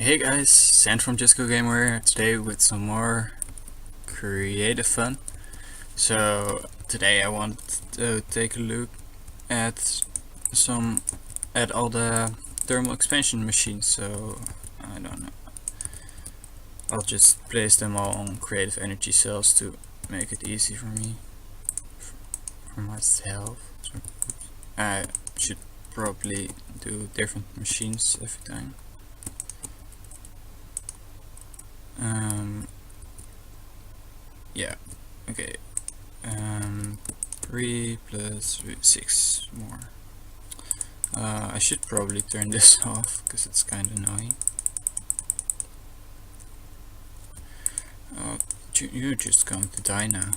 Hey guys, Sand from Just Go Gamer today with some more creative fun. So today I want to take a look at some at all the thermal expansion machines. So I don't know. I'll just place them all on creative energy cells to make it easy for me, for myself. So I should probably do different machines every time. Yeah, okay. 3 plus 3, 6 more. I should probably turn this off because it's kind of annoying. Oh, you're just going to die now.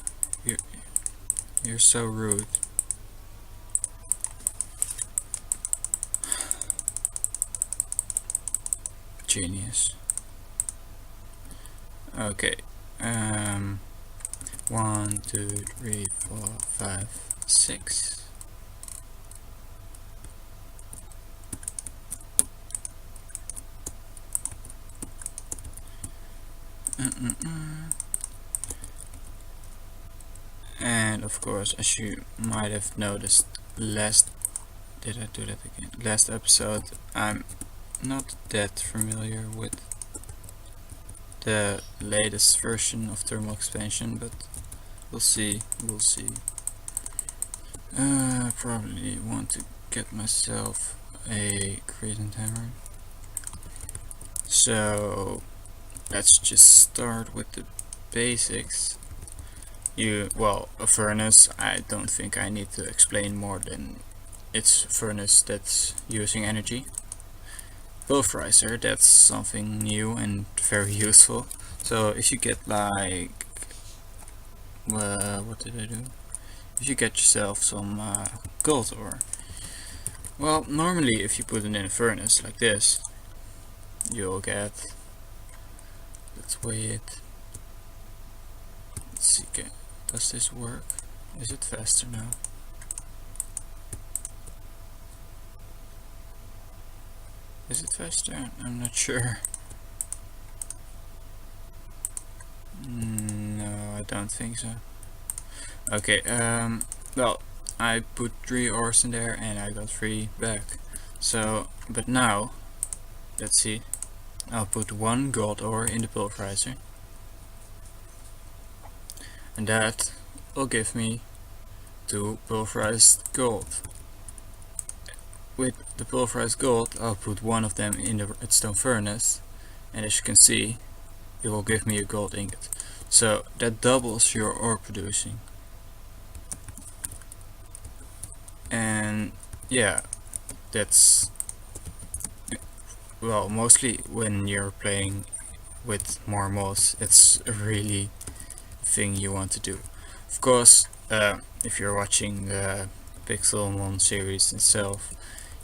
You're so rude. Genius. Okay. 1, 2, 3, 4, 5, 6. And of course, as you might have noticed did I do that again? Last episode, I'm not that familiar with the latest version of thermal expansion, but we'll see. Probably want to get myself a crescent hammer. So let's just start with the basics. A furnace, I don't think I need to explain more than it's a furnace that's using energy. Pulverizer, that's something new and very useful. So if you get like, what did I do? If you get yourself some gold ore, well, normally if you put it in a furnace like this, you'll get, let's weigh it. Let's see, does this work? Is it faster now? Is it faster? I'm not sure. No, I don't think so. Okay, well, I put 3 ores in there and I got 3 back. So, but now, let's see, I'll put 1 gold ore in the pulverizer. And that will give me 2 pulverized gold. With the pulverized gold, I'll put 1 of them in the redstone furnace, and as you can see, it will give me a gold ingot. So that doubles your ore producing. And yeah, that's, well, mostly when you're playing with more mods, it's a really thing you want to do. Of course, if you're watching the Pixelmon series itself,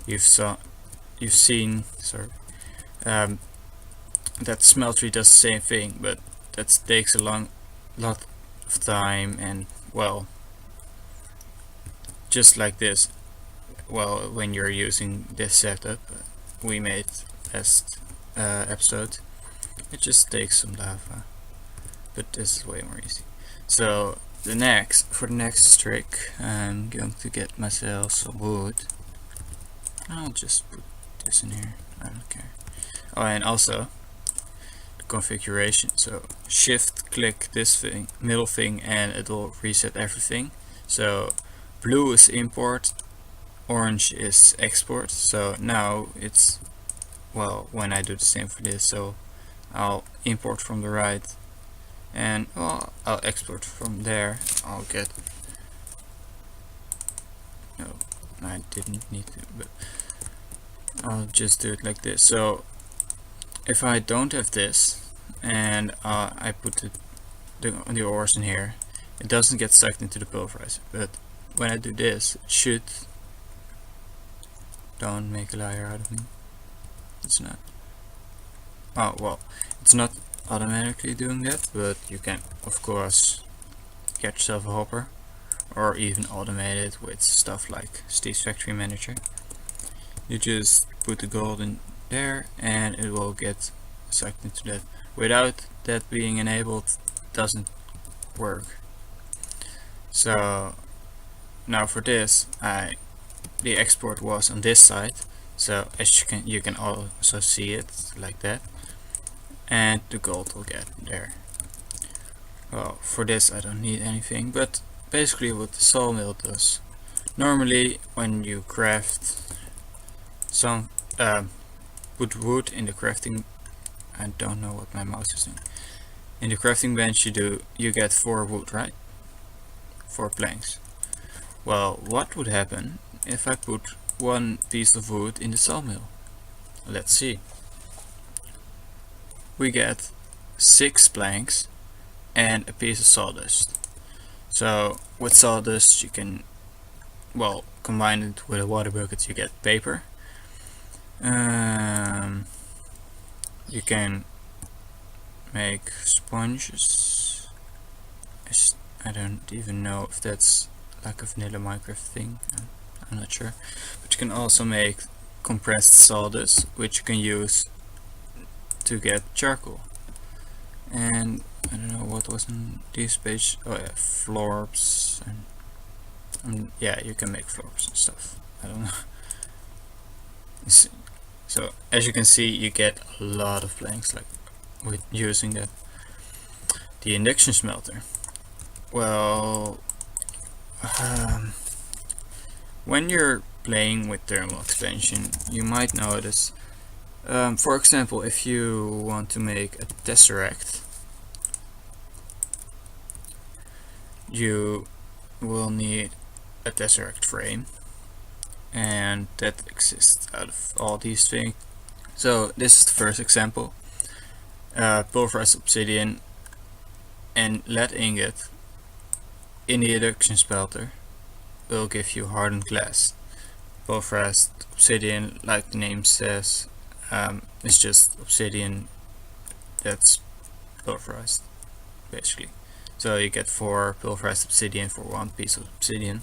you've seen that Smeltery does the same thing, but that takes a lot of time, and well, just like this, well, when you're using this setup we made last episode, it just takes some lava, but this is way more easy. So for the next trick, I'm going to get myself some wood. I'll just put this in here, I don't care. Oh, and also the configuration, so shift click this thing, middle thing, and it will reset everything. So blue is import, orange is export. So now it's, well, when I do the same for this, so I'll import from the right, and well, I'll export from there. I'll get, no, I didn't need to, but I'll just do it like this. So if I don't have this and I put the ores in here, it doesn't get sucked into the pulverizer. But when I do this, it should, don't make a liar out of me, it's not, oh well, it's not automatically doing that, but you can of course get yourself a hopper or even automate it with stuff like Steve's Factory Manager. You just put the gold in there and it will get sucked into that. Without that being enabled, doesn't work. So now for this, the export was on this side, so as you can also see it like that, and the gold will get there. Well, for this I don't need anything, but basically what the sawmill does. Normally when you craft some, put wood in the crafting, I don't know what my mouse is doing. In the crafting bench you get 4 wood, right? 4 planks. Well, what would happen if I put 1 piece of wood in the sawmill? Let's see. We get 6 planks and a piece of sawdust. So with sawdust you can, well, combine it with a water bucket, you get paper. You can make sponges. I don't even know if that's like a vanilla Minecraft thing, I'm not sure. But you can also make compressed sawdust, which you can use to get charcoal. And I don't know what was in this page. Oh yeah, florbs and yeah, you can make florbs and stuff. I don't know. So as you can see, you get a lot of planks like with using that. The induction smelter. Well, when you're playing with thermal expansion, you might notice, for example, if you want to make a tesseract, you will need a tesseract frame, and that exists out of all these things. So this is the first example. Pulverized obsidian and lead ingot in the induction smelter will give you hardened glass. Pulverized obsidian, like the name says, is just obsidian that's pulverized, basically. So you get 4 pulverized obsidian for 1 piece of obsidian.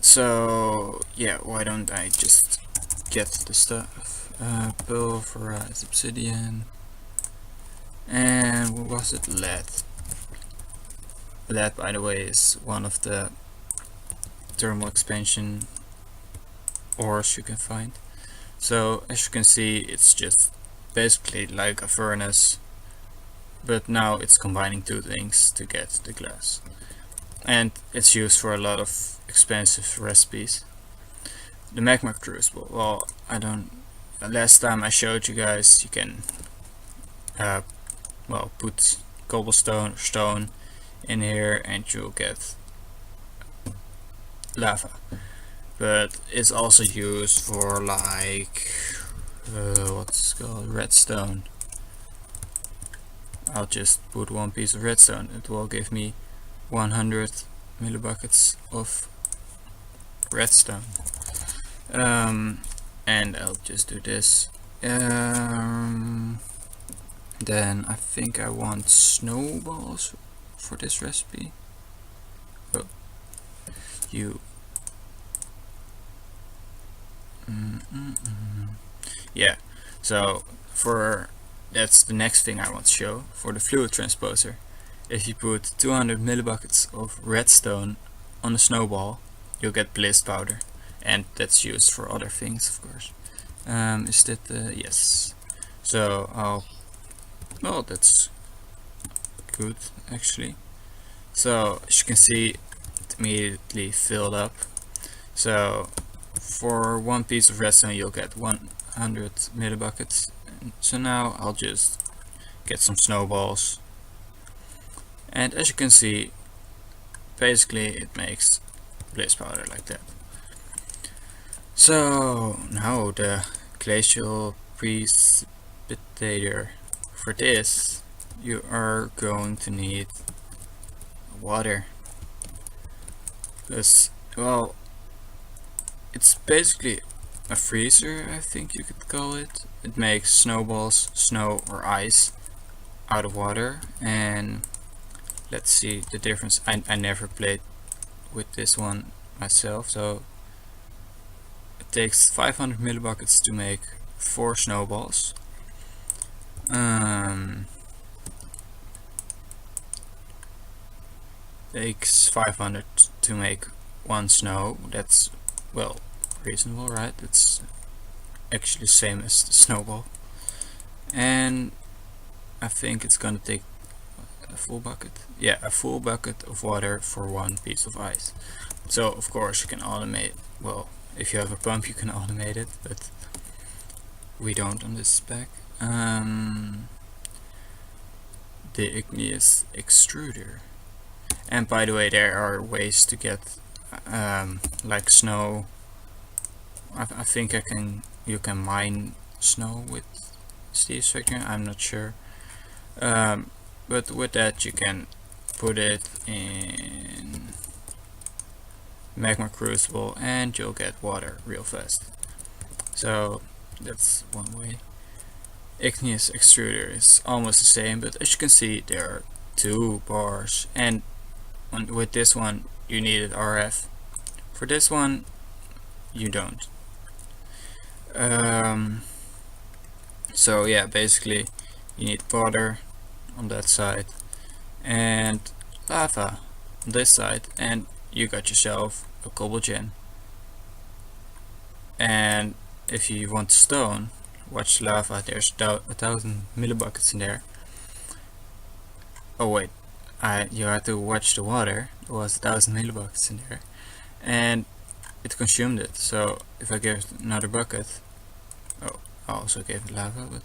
So yeah, why don't I just get the stuff? Pulverized obsidian, and what was it? Lead. Lead, by the way, is one of the thermal expansion ores you can find. So as you can see, it's just basically like a furnace, but now it's combining 2 things to get the glass, and it's used for a lot of expensive recipes. The magma crucible, well, last time I showed you guys, you can well, put cobblestone or stone in here and you'll get lava. But it's also used for like what's it called, redstone. I'll just put 1 piece of redstone. It will give me 100 millibuckets of redstone. And I'll just do this. Then I think I want snowballs for this recipe. Oh, you. Yeah, so that's the next thing I want to show. For the fluid transposer, if you put 200 millibuckets of redstone on a snowball, you'll get blizz powder, and that's used for other things, of course. Is that yes? So well, that's good actually. So as you can see, it immediately filled up. So for 1 piece of redstone you'll get 100 millibuckets. So now I'll just get some snowballs, and as you can see, basically it makes blizz powder like that. So now the glacial precipitator. For this you are going to need water, because, well, it's basically a freezer, I think you could call it. It makes snowballs, snow or ice out of water. And let's see the difference. I never played with this one myself, so it takes 500 millibuckets to make 4 snowballs. Takes 500 to make one snow. That's, well, reasonable, right? It's actually the same as the snowball. And I think it's gonna take a full bucket. Yeah, a full bucket of water for one piece of ice. So of course you can automate, well, if you have a pump you can automate it, but we don't on this spec. The igneous extruder. And by the way, there are ways to get like snow. I think you can mine snow with Steve's factory, I'm not sure. But with that you can put it in magma crucible and you'll get water real fast. So that's one way. Igneous extruder is almost the same, but as you can see there are two bars, and with this one you needed RF. For this one you don't. So yeah, basically you need water on that side and lava on this side, and you got yourself a cobble gen. And if you want stone, watch lava, there's 1,000 millibuckets in there. Oh wait, you have to watch the water. There was 1,000 millibuckets in there, and it consumed it. So if I give it another bucket, oh, I also gave it lava, but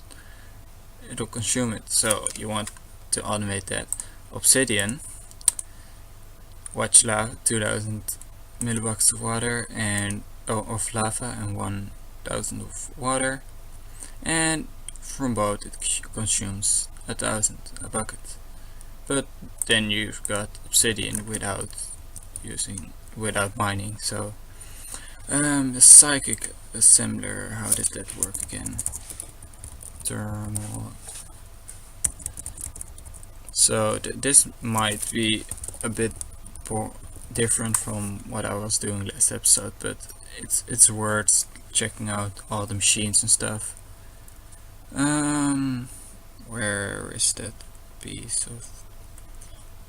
it'll consume it. So you want to automate that. Obsidian, watch lava, 2,000 millibuckets of water and of lava and 1,000 of water, and from both it consumes 1,000 a bucket. But then you've got obsidian without mining. So the psychic assembler, how did that work again? Thermal. So this might be a bit different from what I was doing last episode, but it's worth checking out all the machines and stuff. Where is that piece of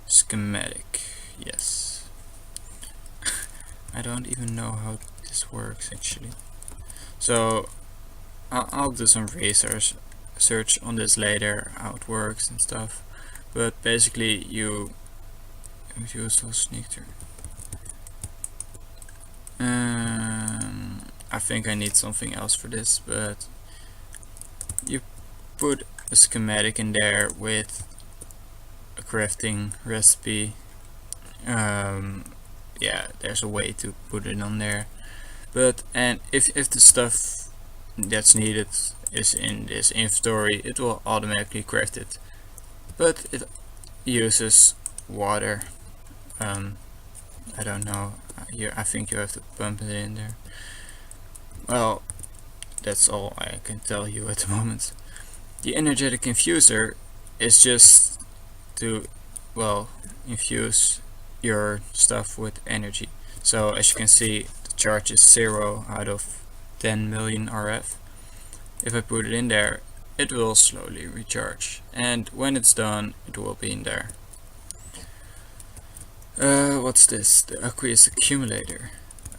schematic? Yes. I don't even know how this works actually. So I'll do some research on this later, how it works and stuff. But basically you so sneak through. I think I need something else for this, but you put a schematic in there with a crafting recipe. Yeah, there's a way to put it on there, but if the stuff that's needed is in this inventory, it will automatically craft it, but it uses water. I don't know, I think you have to pump it in there. Well, that's all I can tell you at the moment. The energetic infuser is just to, well, infuse your stuff with energy. So as you can see, the charge is 0 out of 10 million RF. If I put it in there, it will slowly recharge, and when it's done, it will be in there. What's this? The aqueous accumulator.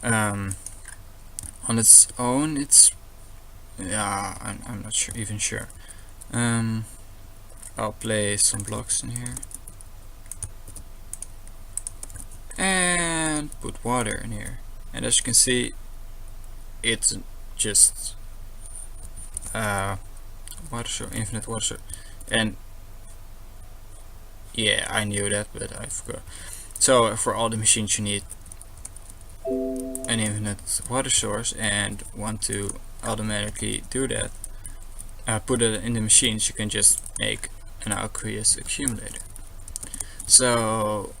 On its own, it's, yeah, I'm not sure, even sure. I'll place some blocks in here and put water in here, and as you can see, it's just water source, infinite water source. And yeah, I knew that, but I forgot. So for all the machines you need an infinite water source, and want to automatically do that, put it in the machines, you can just make an aqueous accumulator. So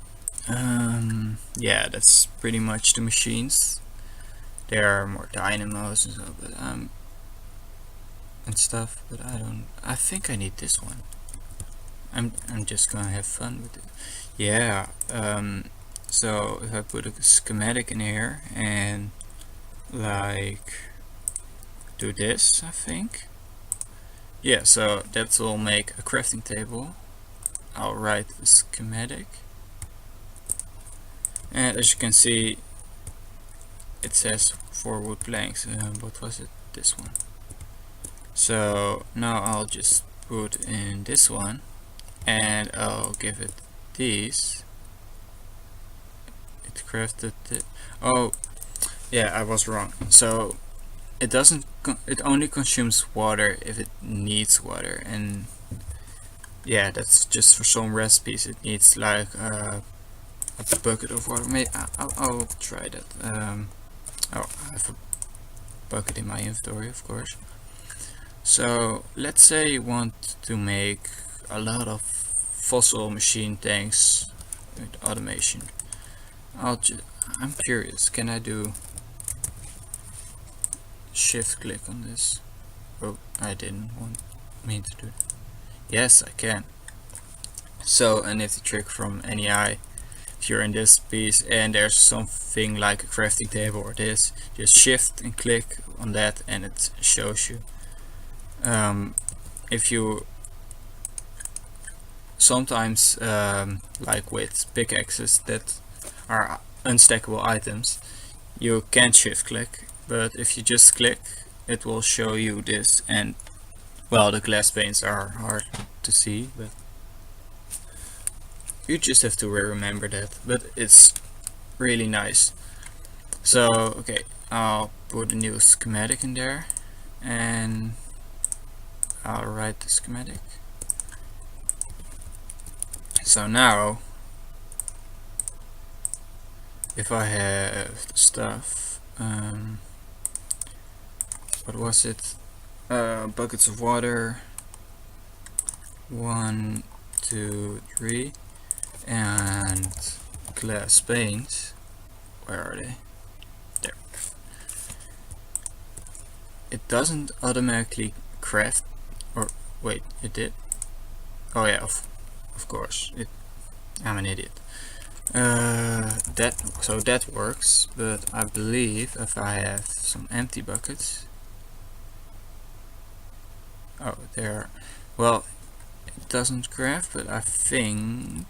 yeah, that's pretty much the machines. There are more dynamos and so, but and stuff, but I think I need this one. I'm just gonna have fun with it. Yeah, so if I put a schematic in here and like do this, I think Yeah, so that will make a crafting table. I'll write the schematic, and as you can see it says 4 wood planks. What was it? This one. So now I'll just put in this one and I'll give it these. It crafted it. Oh yeah, I was wrong. So it doesn't it only consumes water if it needs water, and yeah, that's just for some recipes it needs like a bucket of water. Maybe I'll try that. Oh, I have a bucket in my inventory, of course. So let's say you want to make a lot of fossil machine tanks with automation. I'm curious, can I do shift click on this? Oh, I didn't mean to do it. Yes, I can. So a nifty trick from NEI. If you're in this piece and there's something like a crafting table or this, just shift and click on that and it shows you. If you sometimes like with pickaxes that are unstackable items, you can't shift click, but if you just click it will show you this, and well, the glass panes are hard to see, but you just have to remember that, but it's really nice. So okay, I'll put a new schematic in there and I'll write the schematic. So now if I have the stuff, what was it? Buckets of water, 1, 2, 3, and glass panes. Where are they? There. It doesn't automatically craft, or wait, it did. Oh yeah, of course. I'm an idiot. So that works, but I believe if I have some empty buckets. Oh, there. Well, it doesn't craft, but I think.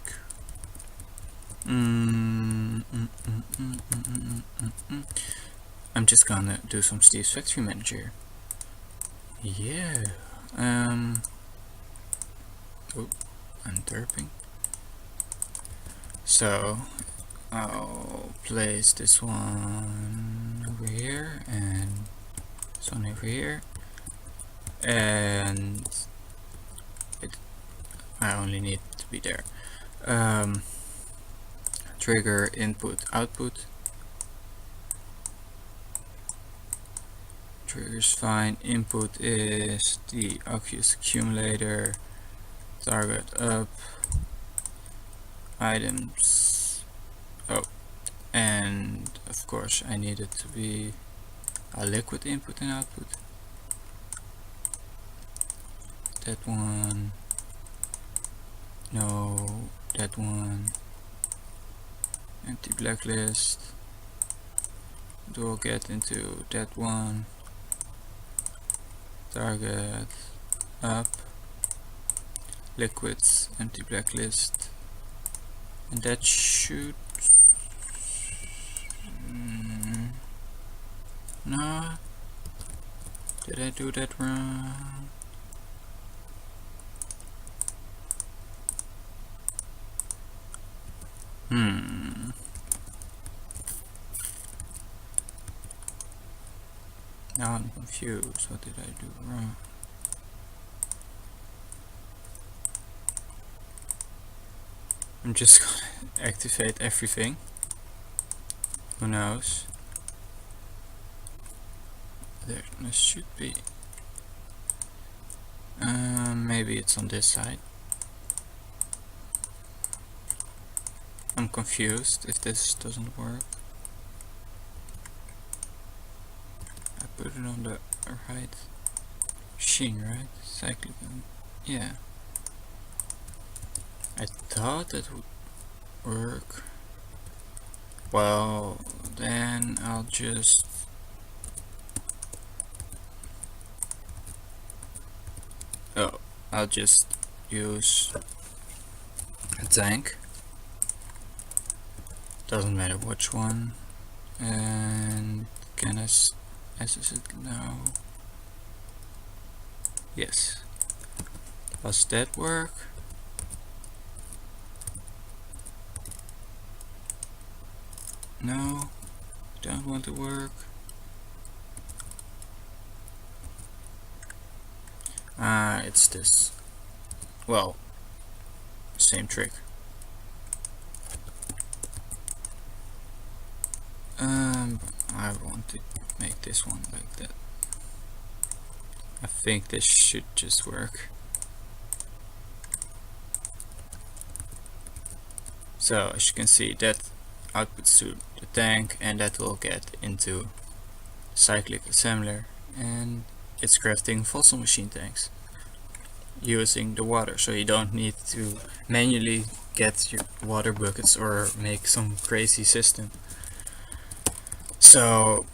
I'm just gonna do some Steve's Factory Manager. Yeah. Oh, I'm derping. So I'll place this one over here and this one over here, and I only need to be there. Trigger input output. Trigger's fine. Input is the aqueous accumulator. Target up. Items. Oh, and of course I need it to be a liquid input and output. That one. No, that one. Empty blacklist. It will get into that one. Target up. Liquids, empty blacklist. And that should. No. Did I do that wrong? Now I'm confused. What did I do wrong? I'm just gonna activate everything. Who knows? There should be. Maybe it's on this side. I'm confused if this doesn't work. I put it on the right machine, right? Cycling. Yeah. I thought it would work. Well, then I'll just I'll just use a tank, doesn't matter which one. And can I access it now? Yes. Does that work? No, don't want to work. It's this. Well, same trick. I want to make this one like that. I think this should just work. So as you can see, that outputs to the tank, and that will get into cyclic assembler, and it's crafting fossil machine tanks using the water, so you don't need to manually get your water buckets or make some crazy system. So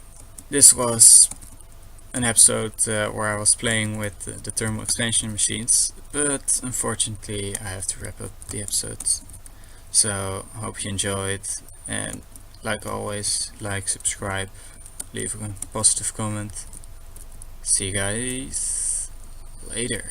this was an episode where I was playing with the thermal expansion machines, but unfortunately I have to wrap up the episode. So hope you enjoyed, and like always, like, subscribe, leave a positive comment. See you guys later.